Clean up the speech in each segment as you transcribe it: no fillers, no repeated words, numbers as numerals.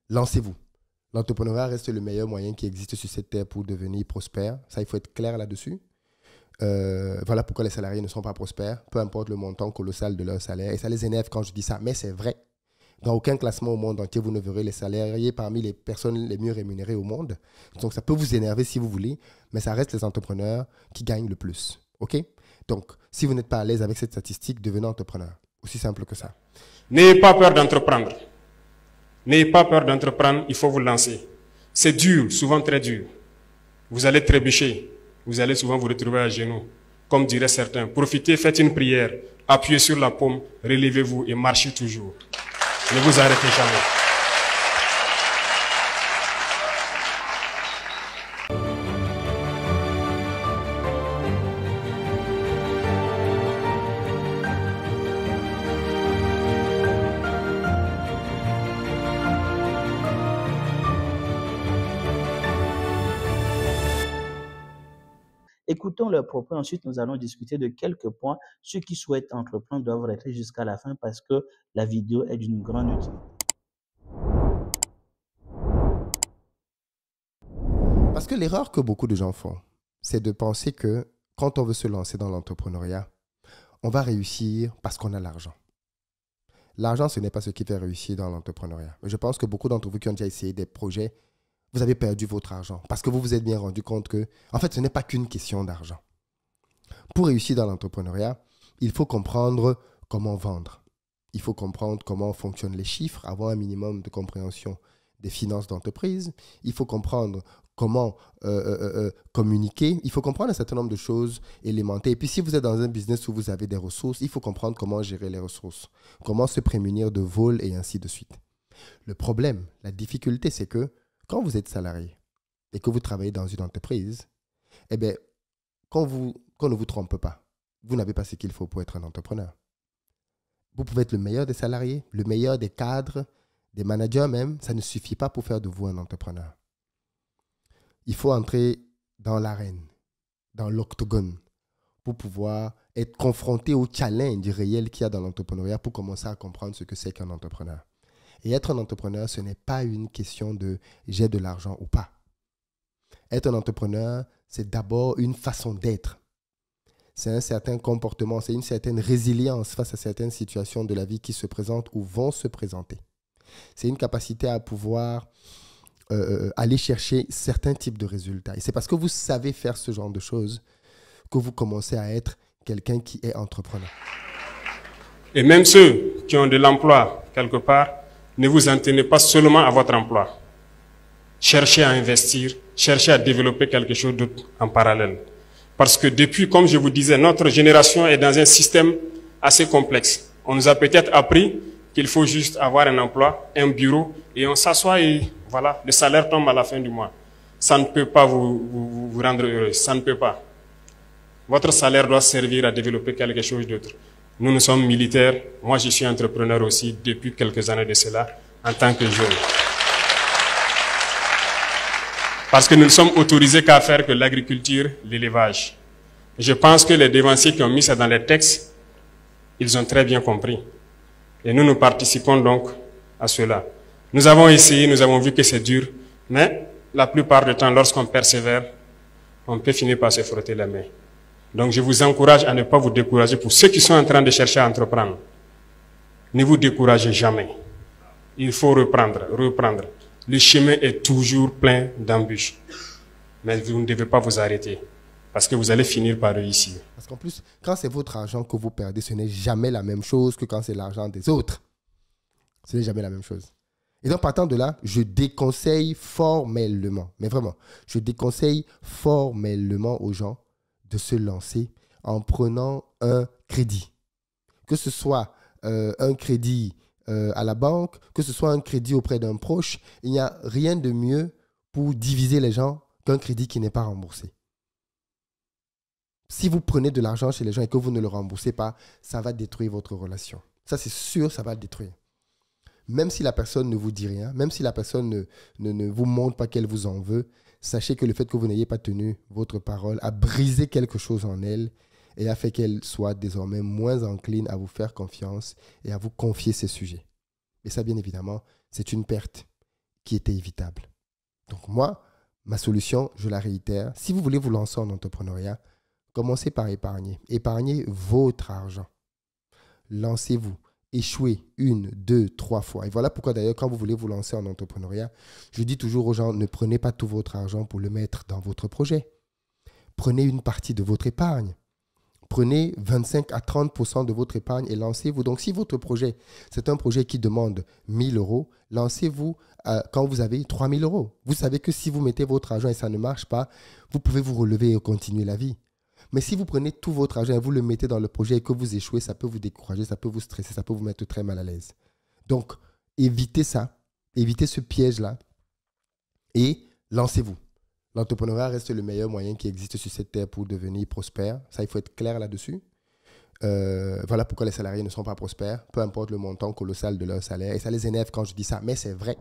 lancez-vous. L'entrepreneuriat reste le meilleur moyen qui existe sur cette terre pour devenir prospère. Ça, il faut être clair là-dessus. Voilà pourquoi les salariés ne sont pas prospères, peu importe le montant colossal de leur salaire. Et ça les énerve quand je dis ça, mais c'est vrai. Dans aucun classement au monde entier, vous ne verrez les salariés parmi les personnes les mieux rémunérées au monde. Donc, ça peut vous énerver si vous voulez, mais ça reste les entrepreneurs qui gagnent le plus. OK? Donc, si vous n'êtes pas à l'aise avec cette statistique, devenez entrepreneur. Aussi simple que ça. N'ayez pas peur d'entreprendre. N'ayez pas peur d'entreprendre, il faut vous lancer. C'est dur, souvent très dur. Vous allez trébucher. Vous allez souvent vous retrouver à genoux. Comme diraient certains, profitez, faites une prière, appuyez sur la paume, relevez-vous et marchez toujours. Ne vous arrêtez jamais. Écoutons leurs propos. Ensuite, nous allons discuter de quelques points. Ceux qui souhaitent entreprendre doivent rester jusqu'à la fin parce que la vidéo est d'une grande utilité. Parce que l'erreur que beaucoup de gens font, c'est de penser que quand on veut se lancer dans l'entrepreneuriat, on va réussir parce qu'on a l'argent. L'argent, ce n'est pas ce qui fait réussir dans l'entrepreneuriat. Je pense que beaucoup d'entre vous qui ont déjà essayé des projets, vous avez perdu votre argent parce que vous vous êtes bien rendu compte que, en fait, ce n'est pas qu'une question d'argent. Pour réussir dans l'entrepreneuriat, il faut comprendre comment vendre. Il faut comprendre comment fonctionnent les chiffres, avoir un minimum de compréhension des finances d'entreprise. Il faut comprendre comment communiquer. Il faut comprendre un certain nombre de choses élémentaires. Et puis, si vous êtes dans un business où vous avez des ressources, il faut comprendre comment gérer les ressources, comment se prémunir de vols et ainsi de suite. Le problème, la difficulté, c'est que quand vous êtes salarié et que vous travaillez dans une entreprise, eh bien, qu'on ne vous trompe pas, vous n'avez pas ce qu'il faut pour être un entrepreneur. Vous pouvez être le meilleur des salariés, le meilleur des cadres, des managers même, ça ne suffit pas pour faire de vous un entrepreneur. Il faut entrer dans l'arène, dans l'octogone, pour pouvoir être confronté au challenge réel qu'il y a dans l'entrepreneuriat pour commencer à comprendre ce que c'est qu'un entrepreneur. Et être un entrepreneur, ce n'est pas une question de j'ai de l'argent ou pas. Être un entrepreneur, c'est d'abord une façon d'être. C'est un certain comportement, c'est une certaine résilience face à certaines situations de la vie qui se présentent ou vont se présenter. C'est une capacité à pouvoir aller chercher certains types de résultats. Et c'est parce que vous savez faire ce genre de choses que vous commencez à être quelqu'un qui est entrepreneur. Et même ceux qui ont de l'emploi quelque part, ne vous en tenez pas seulement à votre emploi. Cherchez à investir, cherchez à développer quelque chose d'autre en parallèle. Parce que depuis, comme je vous disais, notre génération est dans un système assez complexe. On nous a peut-être appris qu'il faut juste avoir un emploi, un bureau, et on s'assoit et voilà, le salaire tombe à la fin du mois. Ça ne peut pas vous rendre heureux, ça ne peut pas. Votre salaire doit servir à développer quelque chose d'autre. Nous sommes militaires, moi je suis entrepreneur aussi depuis quelques années de cela, en tant que jeune. Parce que nous ne sommes autorisés qu'à faire que l'agriculture, l'élevage. Je pense que les dévanciers qui ont mis ça dans les textes, ils ont très bien compris. Et nous participons donc à cela. Nous avons essayé, nous avons vu que c'est dur, mais la plupart du temps, lorsqu'on persévère, on peut finir par se frotter les mains. Donc je vous encourage à ne pas vous décourager. Pour ceux qui sont en train de chercher à entreprendre, ne vous découragez jamais. Il faut reprendre. Le chemin est toujours plein d'embûches. Mais vous ne devez pas vous arrêter. Parce que vous allez finir par réussir. Parce qu'en plus, quand c'est votre argent que vous perdez, ce n'est jamais la même chose que quand c'est l'argent des autres. Ce n'est jamais la même chose. Et donc, partant de là, je déconseille formellement, mais vraiment, je déconseille formellement aux gens de se lancer en prenant un crédit. Que ce soit un crédit à la banque, que ce soit un crédit auprès d'un proche, il n'y a rien de mieux pour diviser les gens qu'un crédit qui n'est pas remboursé. Si vous prenez de l'argent chez les gens et que vous ne le remboursez pas, ça va détruire votre relation. Ça, c'est sûr, ça va le détruire. Même si la personne ne vous dit rien, même si la personne ne vous montre pas qu'elle vous en veut, sachez que le fait que vous n'ayez pas tenu votre parole a brisé quelque chose en elle et a fait qu'elle soit désormais moins encline à vous faire confiance et à vous confier ses sujets. Et ça, bien évidemment, c'est une perte qui était évitable. Donc moi, ma solution, je la réitère, si vous voulez vous lancer en entrepreneuriat, commencez par épargner. Épargnez votre argent. Lancez-vous. Échouez 1, 2, 3 fois. Et voilà pourquoi d'ailleurs, quand vous voulez vous lancer en entrepreneuriat, je dis toujours aux gens, ne prenez pas tout votre argent pour le mettre dans votre projet. Prenez une partie de votre épargne. Prenez 25 à 30% de votre épargne et lancez-vous. Donc, si votre projet, c'est un projet qui demande 1 000 euros, lancez-vous quand vous avez 3 000 euros. Vous savez que si vous mettez votre argent et ça ne marche pas, vous pouvez vous relever et continuer la vie. Mais si vous prenez tout votre argent et vous le mettez dans le projet et que vous échouez, ça peut vous décourager, ça peut vous stresser, ça peut vous mettre très mal à l'aise. Donc, évitez ça, évitez ce piège-là et lancez-vous. L'entrepreneuriat reste le meilleur moyen qui existe sur cette terre pour devenir prospère. Ça, il faut être clair là-dessus. Voilà pourquoi les salariés ne sont pas prospères, peu importe le montant colossal de leur salaire. Et ça les énerve quand je dis ça, mais c'est vrai.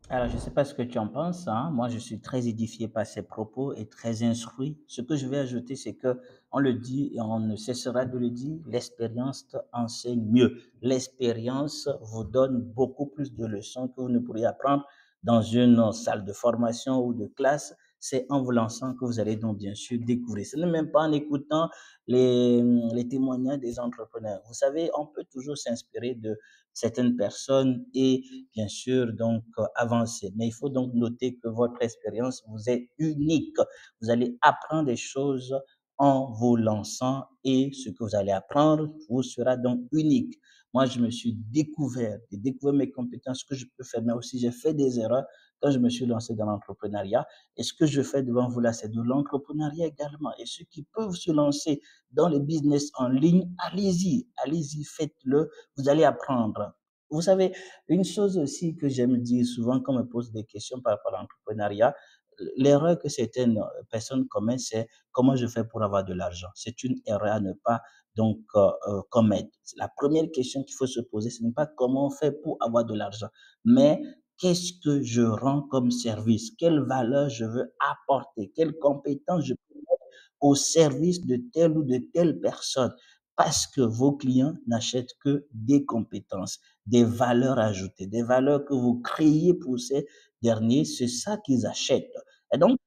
Alors, je ne sais pas ce que tu en penses, hein. Moi, je suis très édifié par ces propos et très instruit. Ce que je vais ajouter, c'est que on le dit et on ne cessera de le dire, l'expérience enseigne mieux. L'expérience vous donne beaucoup plus de leçons que vous ne pourriez apprendre dans une salle de formation ou de classe. C'est en vous lançant que vous allez donc bien sûr découvrir. Ce n'est même pas en écoutant les témoignages des entrepreneurs. Vous savez, on peut toujours s'inspirer de certaines personnes et bien sûr donc avancer. Mais il faut donc noter que votre expérience vous est unique. Vous allez apprendre des choses en vous lançant et ce que vous allez apprendre vous sera donc unique. Moi, je me suis découvert, j'ai découvert mes compétences, ce que je peux faire, mais aussi j'ai fait des erreurs quand je me suis lancé dans l'entrepreneuriat. Et ce que je fais devant vous là, c'est de l'entrepreneuriat également. Et ceux qui peuvent se lancer dans les business en ligne, allez-y, allez-y, faites-le, vous allez apprendre. Vous savez, une chose aussi que j'aime dire souvent quand on me pose des questions par rapport à l'entrepreneuriat, l'erreur que certaines personnes commettent, c'est comment je fais pour avoir de l'argent. C'est une erreur à ne pas donc commettre. La première question qu'il faut se poser, ce n'est pas comment on fait pour avoir de l'argent, mais qu'est-ce que je rends comme service, quelle valeur je veux apporter, quelles compétences je peux mettre au service de telle ou de telle personne. Parce que vos clients n'achètent que des compétences, des valeurs ajoutées, des valeurs que vous créez pour ces derniers, c'est ça qu'ils achètent. Et donc,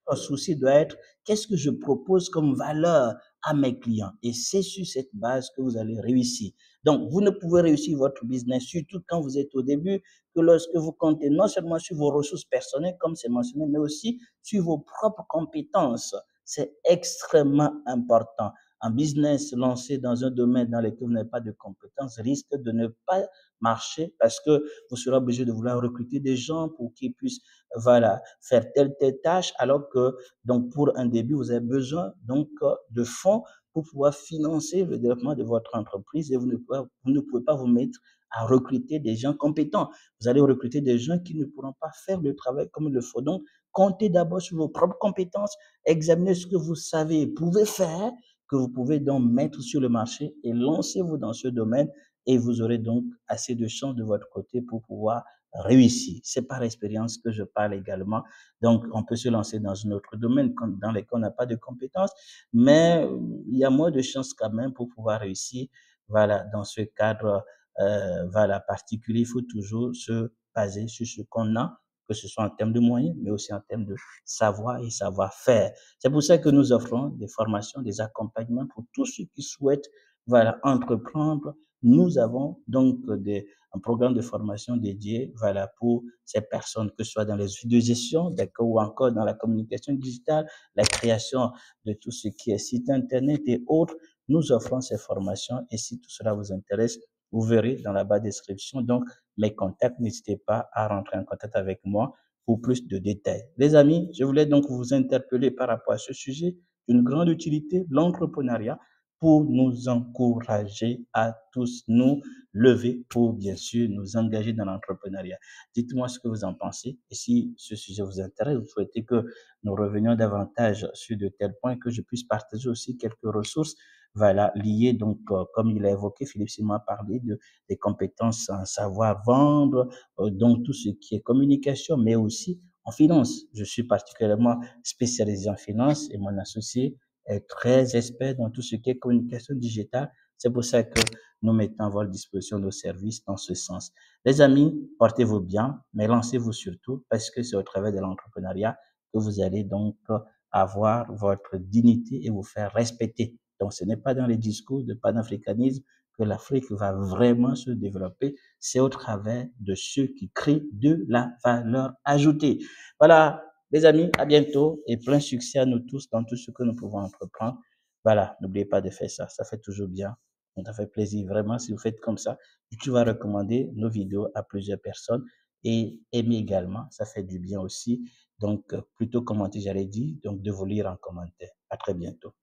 votre souci doit être qu'est-ce que je propose comme valeur à mes clients. Et c'est sur cette base que vous allez réussir. Donc, vous ne pouvez réussir votre business, surtout quand vous êtes au début, que lorsque vous comptez non seulement sur vos ressources personnelles, comme c'est mentionné, mais aussi sur vos propres compétences. C'est extrêmement important. Un business lancé dans un domaine dans lequel vous n'avez pas de compétences risque de ne pas marcher parce que vous serez obligé de vouloir recruter des gens pour qu'ils puissent voilà, faire telle tâche alors que donc pour un début, vous avez besoin donc de fonds pour pouvoir financer le développement de votre entreprise et vous ne pouvez pas vous mettre à recruter des gens compétents. Vous allez recruter des gens qui ne pourront pas faire le travail comme il le faut. Donc, comptez d'abord sur vos propres compétences, examinez ce que vous savez et pouvez faire, que vous pouvez donc mettre sur le marché et lancez-vous dans ce domaine et vous aurez donc assez de chances de votre côté pour pouvoir réussir. C'est par expérience que je parle également. Donc, on peut se lancer dans un autre domaine dans lequel on n'a pas de compétences, mais il y a moins de chances quand même pour pouvoir réussir. Voilà, dans ce cadre voilà, particulier, il faut toujours se baser sur ce qu'on a, que ce soit en termes de moyens, mais aussi en termes de savoir et savoir-faire. C'est pour ça que nous offrons des formations, des accompagnements pour tous ceux qui souhaitent voilà, entreprendre. Nous avons donc un programme de formation dédié voilà, pour ces personnes, que ce soit dans les outils de gestion, ou encore dans la communication digitale, la création de tout ce qui est site internet et autres. Nous offrons ces formations et si tout cela vous intéresse, vous verrez dans la barre de description donc mes contacts. N'hésitez pas à rentrer en contact avec moi pour plus de détails. Les amis, je voulais donc vous interpeller par rapport à ce sujet d'une grande utilité, l'entrepreneuriat, pour nous encourager à tous nous lever pour bien sûr nous engager dans l'entrepreneuriat. Dites-moi ce que vous en pensez et si ce sujet vous intéresse, vous souhaitez que nous revenions davantage sur de tels points, que je puisse partager aussi quelques ressources voilà, liées donc, comme il a évoqué, Philippe Simon a parlé des compétences en savoir vendre, donc tout ce qui est communication, mais aussi en finance. Je suis particulièrement spécialisé en finance et mon associé est très expert dans tout ce qui est communication digitale. C'est pour ça que nous mettons à votre disposition nos services dans ce sens. Les amis, portez-vous bien, mais lancez-vous surtout parce que c'est au travers de l'entrepreneuriat que vous allez donc avoir votre dignité et vous faire respecter. Donc, ce n'est pas dans les discours de panafricanisme que l'Afrique va vraiment se développer, c'est au travers de ceux qui créent de la valeur ajoutée. Voilà, les amis, à bientôt et plein succès à nous tous dans tout ce que nous pouvons entreprendre. Voilà, n'oubliez pas de faire ça, ça fait toujours bien. Ça fait plaisir vraiment si vous faites comme ça. Tu vas recommander nos vidéos à plusieurs personnes et aimer également, ça fait du bien aussi. Donc, plutôt commenter, j'allais dire, donc de vous lire en commentaire. À très bientôt.